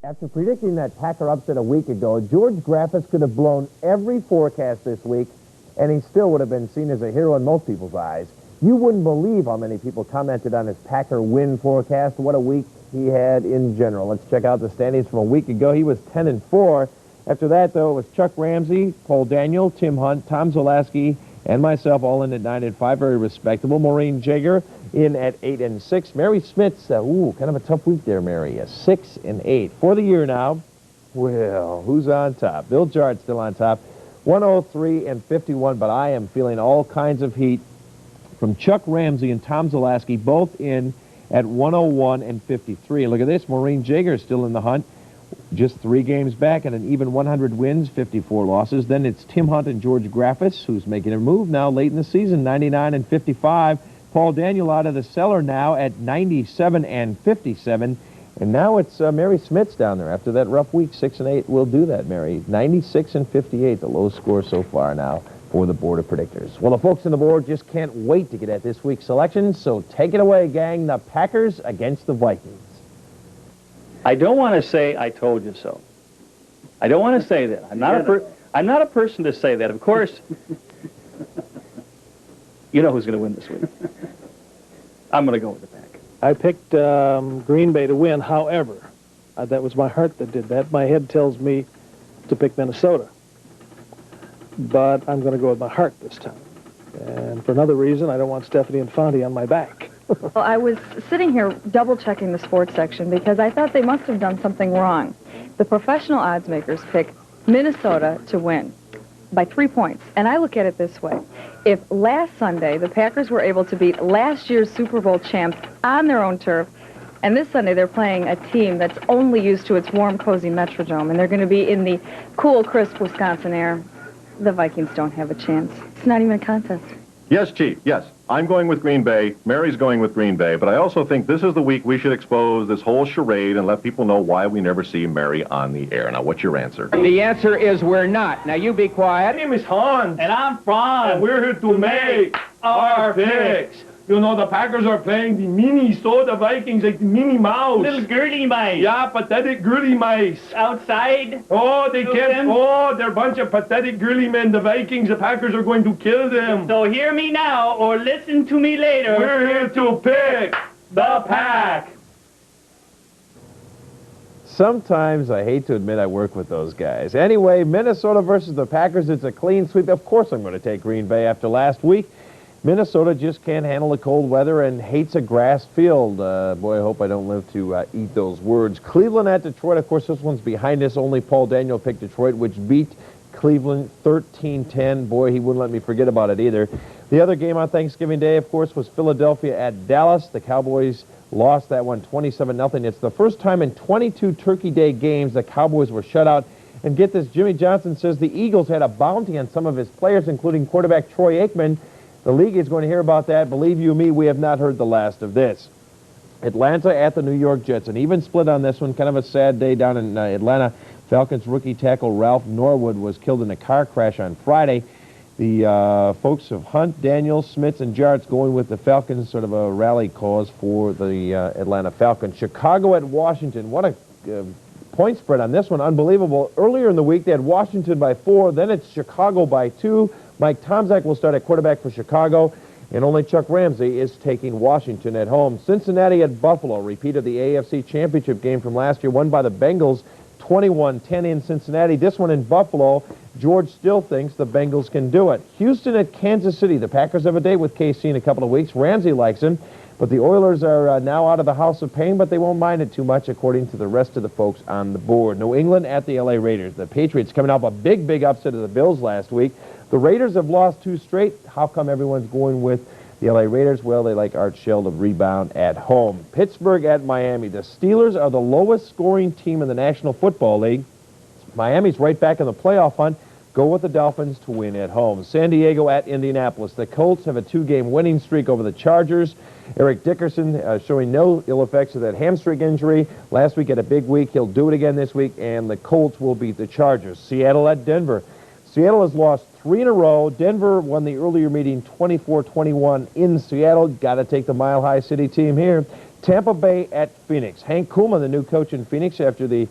After predicting that Packer upset a week ago, George Graphos could have blown every forecast this week, and he still would have been seen as a hero in most people's eyes. You wouldn't believe how many people commented on his Packer win forecast. What a week he had in general. Let's check out the standings from a week ago. He was 10-4. After that, though, it was Chuck Ramsay, Paul Daniel, Tim Hunt, Tom Zalaski, and myself all in at 9-5. Very respectable. Maureen Jagier in at 8-6. Mary Smith's, kind of a tough week there, Mary. 6-8. For the year now, well, who's on top? Bill Jartz still on top. 103-51, but I am feeling all kinds of heat from Chuck Ramsay and Tom Zalaski, both in at 101-53. Look at this. Maureen Jagier still in the hunt. Just 3 games back and an even 100 wins, 54 losses. Then it's Tim Hunt and George Graphos, who's making a move now late in the season, 99-55. Paul Daniel out of the cellar now at 97-57. And now it's Mary Smith's down there after that rough week, 6-8. We'll do that, Mary. 96-58, the lowest score so far now for the Board of Predictors. Well, the folks on the board just can't wait to get at this week's selection, so take it away, gang. The Packers against the Vikings. I don't want to say I told you so. I don't want to say that. I'm not a person to say that. Of course, you know who's going to win this week. I'm going to go with the Pack. I picked Green Bay to win. However, that was my heart that did that. My head tells me to pick Minnesota. But I'm going to go with my heart this time. And for another reason, I don't want Stephanie Infante on my back. Well, I was sitting here double-checking the sports section because I thought they must have done something wrong. The professional odds makers pick Minnesota to win by 3 points. And I look at it this way. If last Sunday the Packers were able to beat last year's Super Bowl champs on their own turf, and this Sunday they're playing a team that's only used to its warm, cozy Metrodome, and they're going to be in the cool, crisp Wisconsin air, the Vikings don't have a chance. It's not even a contest. Yes, Chief, yes. I'm going with Green Bay. Mary's going with Green Bay. But I also think this is the week we should expose this whole charade and let people know why we never see Mary on the air. Now, what's your answer? The answer is we're not. Now, you be quiet. My name is Hans. And I'm Franz. And we're here to make our picks. You know, the Packers are playing the Minnesota Vikings like the Minnie Mouse. Little girly mice. Yeah, pathetic girly mice. Outside. Oh, they can't. Oh, they're a bunch of pathetic girly men. The Vikings, the Packers are going to kill them. So hear me now or listen to me later. We're here to pick the Pack. Sometimes I hate to admit I work with those guys. Anyway, Minnesota versus the Packers, it's a clean sweep. Of course I'm going to take Green Bay after last week. Minnesota just can't handle the cold weather and hates a grass field. Boy, I hope I don't live to eat those words. Cleveland at Detroit. Of course, this one's behind us. Only Paul Daniel picked Detroit, which beat Cleveland 13-10. Boy, he wouldn't let me forget about it either. The other game on Thanksgiving Day, of course, was Philadelphia at Dallas. The Cowboys lost that one 27-0. It's the first time in 22 Turkey Day games the Cowboys were shut out. And get this, Jimmy Johnson says the Eagles had a bounty on some of his players, including quarterback Troy Aikman. The league is going to hear about that. Believe you me, we have not heard the last of this. Atlanta at the New York Jets. An even split on this one. Kind of a sad day down in Atlanta. Falcons rookie tackle Ralph Norwood was killed in a car crash on Friday. The folks of Hunt, Daniels, Smits, and Jartz going with the Falcons, sort of a rally cause for the Atlanta Falcons. Chicago at Washington. What a point spread on this one. Unbelievable. Earlier in the week, they had Washington by 4. Then it's Chicago by 2. Mike Tomczak will start at quarterback for Chicago, and only Chuck Ramsay is taking Washington at home. Cincinnati at Buffalo, repeat of the AFC Championship game from last year, won by the Bengals 21-10 in Cincinnati. This one in Buffalo, George still thinks the Bengals can do it. Houston at Kansas City. The Packers have a date with KC in a couple of weeks. Ramsay likes him, but the Oilers are now out of the house of pain, but they won't mind it too much, according to the rest of the folks on the board. New England at the LA Raiders. The Patriots coming off a big upset of the Bills last week. The Raiders have lost 2 straight. How come everyone's going with the LA Raiders? Well, they like Art Shell to rebound at home. Pittsburgh at Miami. The Steelers are the lowest scoring team in the National Football League. Miami's right back in the playoff hunt. Go with the Dolphins to win at home. San Diego at Indianapolis. The Colts have a 2-game winning streak over the Chargers. Eric Dickerson showing no ill effects of that hamstring injury. Last week had a big week. He'll do it again this week, and the Colts will beat the Chargers. Seattle at Denver. Seattle has lost 3 in a row. Denver won the earlier meeting 24-21 in Seattle. Got to take the Mile High City team here. Tampa Bay at Phoenix. Hank Kuhlman, the new coach in Phoenix, after the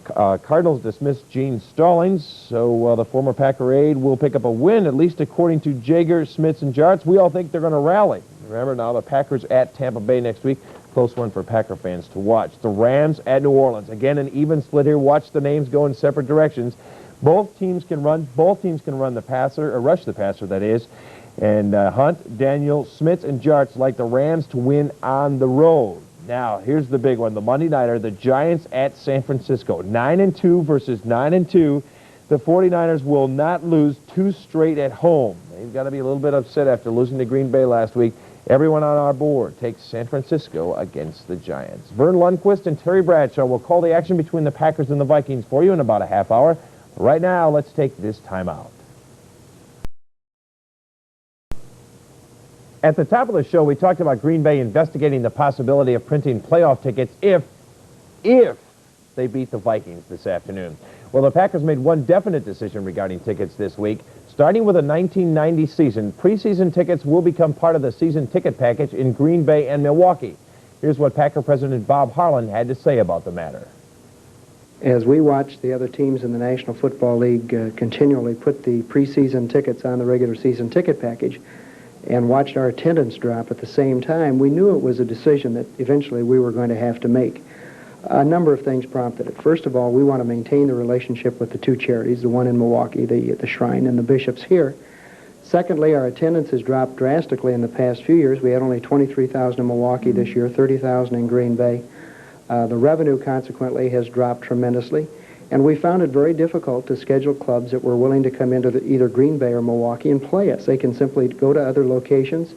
Cardinals dismissed Gene Stallings. So the former Packer aide will pick up a win, at least according to Jagier, Smits, and Jartz. We all think they're going to rally. Remember now the Packers at Tampa Bay next week. Close one for Packer fans to watch. The Rams at New Orleans. Again, an even split here. Watch the names go in separate directions. Both teams can run. Both teams can run the passer, or rush the passer, that is. And Hunt, Daniel, Smits, and Jartz like the Rams to win on the road. Now, here's the big one. The Monday Nighter, the Giants at San Francisco. 9-2 versus 9-2. The 49ers will not lose 2 straight at home. They've got to be a little bit upset after losing to Green Bay last week. Everyone on our board takes San Francisco against the Giants. Vern Lundquist and Terry Bradshaw will call the action between the Packers and the Vikings for you in about a half hour. Right now, let's take this time out. At the top of the show, we talked about Green Bay investigating the possibility of printing playoff tickets if they beat the Vikings this afternoon. Well, the Packers made one definite decision regarding tickets this week. Starting with the 1990 season, preseason tickets will become part of the season ticket package in Green Bay and Milwaukee. Here's what Packer President Bob Harlan had to say about the matter. As we watched the other teams in the National Football League continually put the preseason tickets on the regular season ticket package and watched our attendance drop at the same time, we knew it was a decision that eventually we were going to have to make. A number of things prompted it. First of all, we want to maintain the relationship with the 2 charities, the one in Milwaukee, the Shrine, and the Bishops here. Secondly, our attendance has dropped drastically in the past few years. We had only 23,000 in Milwaukee this year, 30,000 in Green Bay. The revenue, consequently, has dropped tremendously. And we found it very difficult to schedule clubs that were willing to come into either Green Bay or Milwaukee and play us. They can simply go to other locations,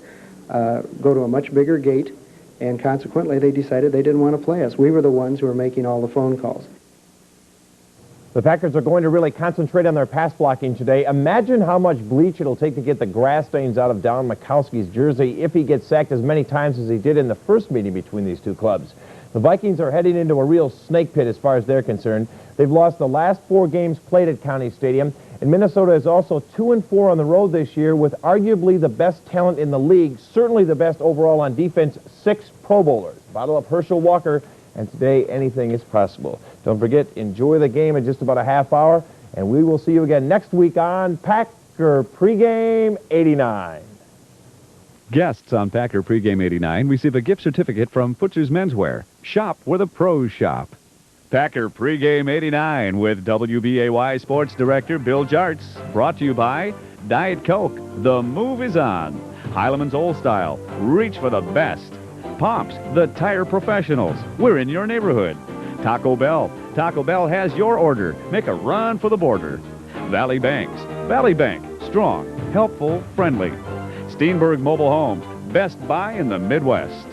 go to a much bigger gate, and consequently they decided they didn't want to play us. We were the ones who were making all the phone calls. The Packers are going to really concentrate on their pass blocking today. Imagine how much bleach it'll take to get the grass stains out of Don Mikowski's jersey if he gets sacked as many times as he did in the first meeting between these two clubs. The Vikings are heading into a real snake pit as far as they're concerned. They've lost the last 4 games played at County Stadium, and Minnesota is also 2-4 on the road this year with arguably the best talent in the league, certainly the best overall on defense, 6 Pro Bowlers. Bottle up Herschel Walker, and today anything is possible. Don't forget, enjoy the game in just about a half hour, and we will see you again next week on Packer Pregame 89. Guests on Packer Pregame 89 receive a gift certificate from Putzer's Menswear. Shop where the pros shop. Packer Pregame 89 with WBAY Sports Director Bill Jartz. Brought to you by Diet Coke. The move is on. Heileman's Old Style. Reach for the best. Pomps, the tire professionals. We're in your neighborhood. Taco Bell. Taco Bell has your order. Make a run for the border. Valley Banks. Valley Bank. Strong, helpful, friendly. Steenberg Mobile Homes. Best Buy in the Midwest.